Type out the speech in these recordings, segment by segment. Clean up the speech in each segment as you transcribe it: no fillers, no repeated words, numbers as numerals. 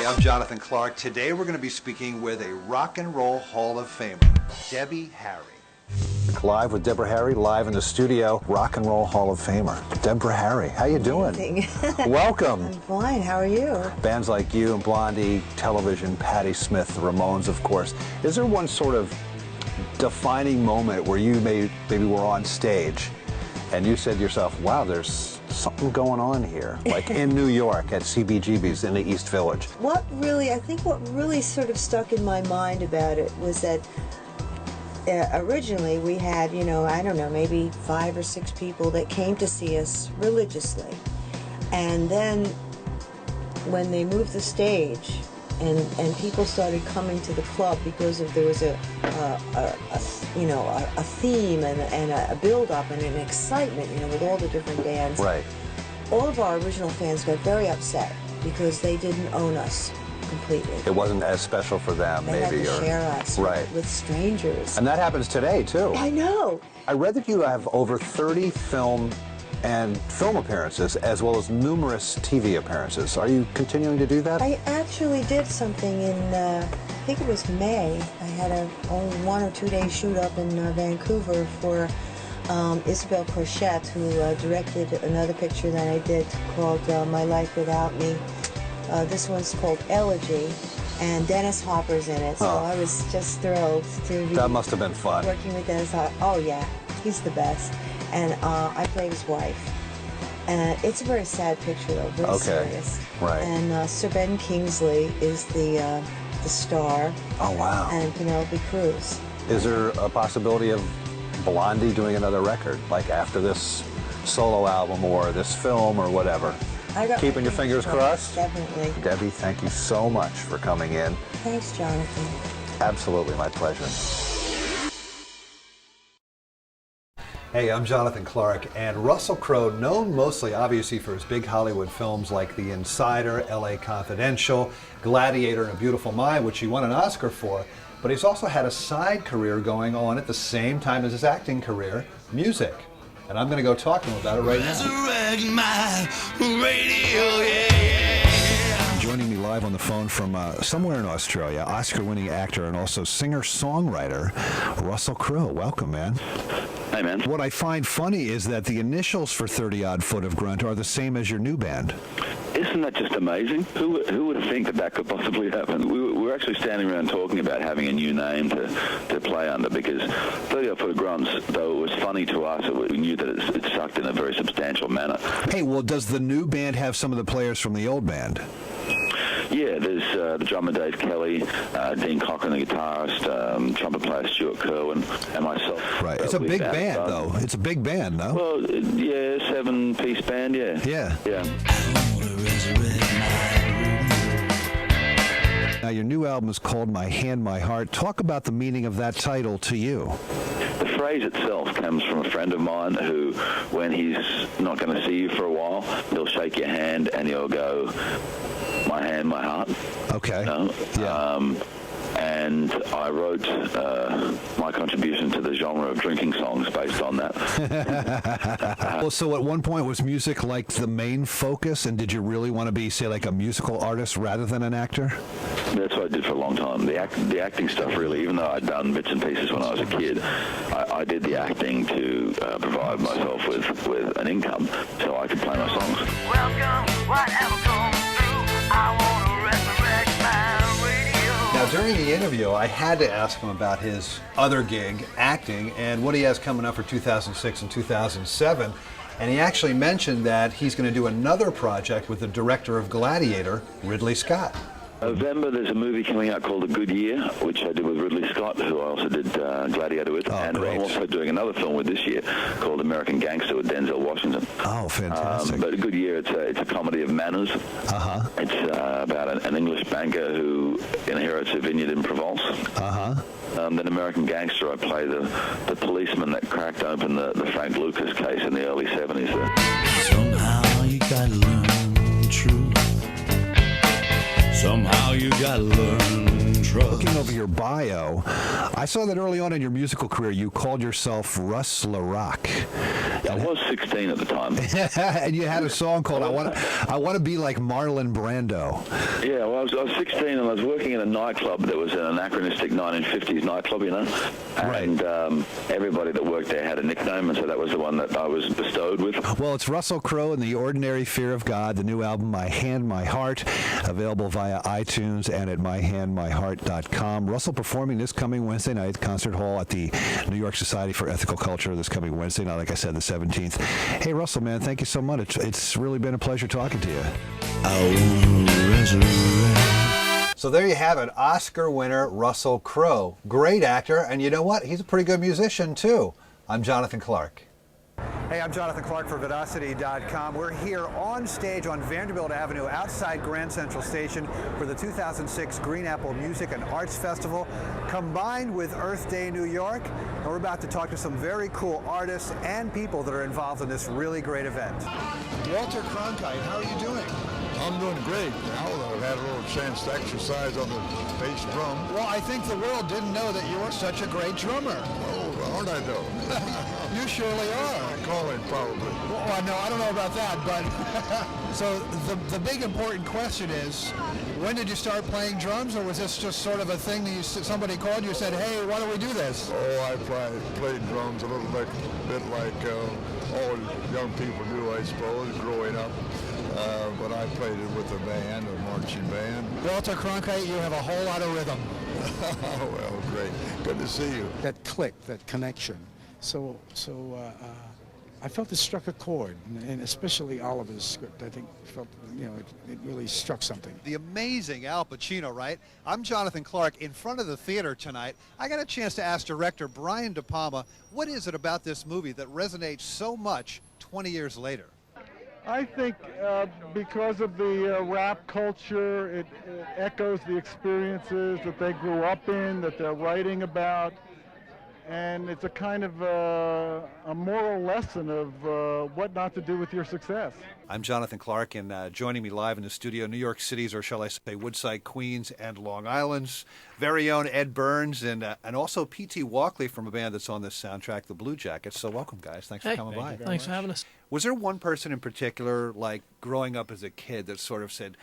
Hey, I'm Jonathan Clark. Today we're going to be speaking with a Rock and Roll Hall of Famer, Debbie Harry. Live with Deborah Harry, live in the studio, Rock and Roll Hall of Famer. Deborah Harry, how you doing? Welcome. I'm fine, how are you? Bands like you and Blondie, Television, Patti Smith, the Ramones, of course. Is there one sort of defining moment where you maybe were on stage and you said to yourself, wow, there's something going on here, like in New York at CBGB's in the East Village? I think what really sort of stuck in my mind about it was that originally we had, I don't know, maybe 5 or 6 people that came to see us religiously. And then when they moved the stage and people started coming to the club because there was a theme and a build-up and an excitement, with all the different bands. Right. All of our original fans got very upset because they didn't own us completely. It wasn't as special for them, they maybe. Had to share us with strangers. And that happens today, too. I know. I read that you have over 30 film appearances, as well as numerous TV appearances. Are you continuing to do that? I actually did something in, I think it was May. I had a 1 or 2 day shoot up in Vancouver for Isabelle Courchette, who directed another picture that I did called My Life Without Me. This one's called Elegy, and Dennis Hopper's in it, so I was just thrilled to be... That must have been fun. Working with Dennis Hopper. Oh yeah, he's the best. And I played his wife. And it's a very sad picture, though, very serious. Right. And Sir Ben Kingsley is the star. Oh, wow. And Penelope Cruz. Is there a possibility of Blondie doing another record, like after this solo album or this film or whatever? Keeping your fingers crossed? Definitely. Debbie, thank you so much for coming in. Thanks, Jonathan. Absolutely, my pleasure. Hey, I'm Jonathan Clark, and Russell Crowe, known mostly, obviously, for his big Hollywood films like The Insider, L.A. Confidential, Gladiator, and A Beautiful Mind, which he won an Oscar for, but he's also had a side career going on at the same time as his acting career, music. And I'm going to go talk to him about it right now. Joining me live on the phone from somewhere in Australia, Oscar-winning actor and also singer-songwriter, Russell Crowe. Welcome, man. Hey, man. What I find funny is that the initials for 30-Odd Foot of Grunt are the same as your new band. Isn't that just amazing? Who would have think that could possibly happen? We were actually standing around talking about having a new name to play under, because 30-Odd Foot of Grunts, though it was funny to us, we knew that it sucked in a very substantial manner. Hey, well, does the new band have some of the players from the old band? Yeah, there's the drummer Dave Kelly, Dean Cochran, the guitarist, trumpet player Stuart Kerwin, and myself. Right. It's a big band, though. It's a big band, no? Well, yeah, 7-piece band, yeah. Yeah. Yeah. Now, your new album is called My Hand, My Heart. Talk about the meaning of that title to you. The phrase itself comes from a friend of mine who, when he's not going to see you for a while, he'll shake your hand and he'll go, my hand, my heart. Okay. Yeah. And I wrote my contribution to the genre of drinking songs based on that. Well, so at one point, was music like the main focus, and did you really want to be, say, like a musical artist rather than an actor? That's what I did for a long time. The acting stuff, really, even though I'd done bits and pieces when I was a kid, I did the acting to provide myself with an income so I could play my songs. Welcome, whatever comes through, I want to resurrect my radio. Now, during the interview, I had to ask him about his other gig, acting, and what he has coming up for 2006 and 2007. And he actually mentioned that he's going to do another project with the director of Gladiator, Ridley Scott. November, there's a movie coming out called A Good Year, which I did with Ridley Scott, who I also did Gladiator with. And great. I'm also doing another film with this year called American Gangster with Denzel Washington. Oh, fantastic. But A Good Year, it's a comedy of manners. Uh-huh. It's about an English banker who inherits a vineyard in Provence. Uh-huh. Then American Gangster, I play the policeman that cracked open the Frank Lucas case in the early 70s there. Somehow you gotta learn truth. Somehow you gotta learn truth. drugs. Looking over your bio, I saw that early on in your musical career you called yourself Russ LaRock. I was 16 at the time. And you had a song called I Want to Be Like Marlon Brando. Yeah, well, I was 16 and I was working in a nightclub that was an anachronistic 1950s nightclub, you know. And everybody that worked there had a nickname, and so that was the one that I was bestowed with. Well, it's Russell Crowe and The Ordinary Fear of God, the new album My Hand, My Heart, available via iTunes and at myhandmyheart.com. Russell performing this coming Wednesday night at the Concert Hall at the New York Society for Ethical Culture this coming Wednesday night, like I said, the 17th. Hey, Russell, man, thank you so much. It's really been a pleasure talking to you. I wanna resurrect. So there you have it, Oscar winner Russell Crowe. Great actor, and you know what? He's a pretty good musician, too. I'm Jonathan Clark. Hey, I'm Jonathan Clark for Vidacity.com. We're here on stage on Vanderbilt Avenue outside Grand Central Station for the 2006 Green Apple Music and Arts Festival, combined with Earth Day New York. And we're about to talk to some very cool artists and people that are involved in this really great event. Walter Cronkite, how are you doing? I'm doing great. Now that I've had a little chance to exercise on the bass drum. Well, I think the world didn't know that you were such a great drummer. Oh, aren't I though? You surely are. Calling probably. Well, no, I don't know about that, but so the big important question is, when did you start playing drums, or was this just sort of a thing that somebody called you and said, hey, why don't we do this? Oh, I played drums a little bit like all young people do, I suppose, growing up. But I played it with a band, a marching band. Walter Cronkite, you have a whole lot of rhythm. Oh, well, great. Good to see you. That click, that connection. So I felt it struck a chord, and especially Oliver's script. I think felt, it really struck something. The amazing Al Pacino, right? I'm Jonathan Clark in front of the theater tonight. I got a chance to ask director Brian De Palma, what is it about this movie that resonates so much 20 years later? I think because of the rap culture, it echoes the experiences that they grew up in, that they're writing about, and it's a kind of a moral lesson of what not to do with your success. I'm Jonathan Clark, and joining me live in the studio, New York City's, or shall I say Woodside, Queens, and Long Island's very own Ed Burns, and also P.T. Walkley from a band that's on this soundtrack, the Blue Jackets. So welcome, guys. Thanks for coming by. Thanks for having us. Was there one person in particular, like growing up as a kid, that sort of said,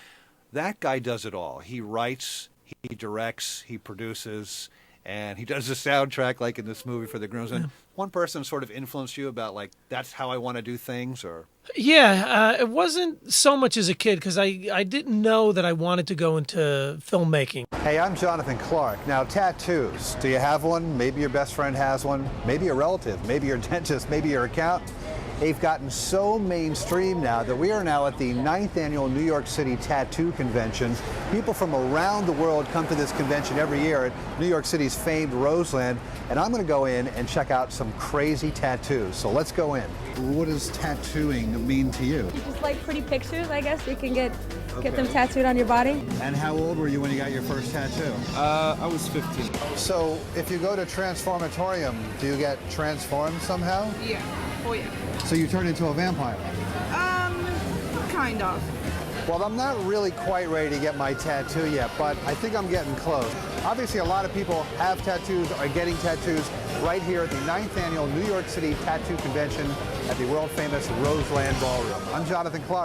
that guy does it all? He writes, he directs, he produces, and he does the soundtrack, like in this movie for the Groomsmen. Yeah. One person sort of influenced you about, like, that's how I want to do things, or? Yeah, it wasn't so much as a kid, because I didn't know that I wanted to go into filmmaking. Hey, I'm Jonathan Clark. Now, tattoos. Do you have one? Maybe your best friend has one. Maybe a relative. Maybe your dentist. Maybe your accountant. They've gotten so mainstream now that we are now at the 9th annual New York City Tattoo Convention. People from around the world come to this convention every year at New York City's famed Roseland, and I'm going to go in and check out some crazy tattoos. So let's go in. What does tattooing mean to you? Just like pretty pictures, I guess. You can get them tattooed on your body. And how old were you when you got your first tattoo? I was 15. So if you go to Transformatorium, do you get transformed somehow? Yeah. Oh, yeah. So you turn into a vampire? Kind of. Well, I'm not really quite ready to get my tattoo yet, but I think I'm getting close. Obviously, a lot of people have tattoos, are getting tattoos right here at the 9th annual New York City Tattoo Convention at the world-famous Roseland Ballroom. I'm Jonathan Clark.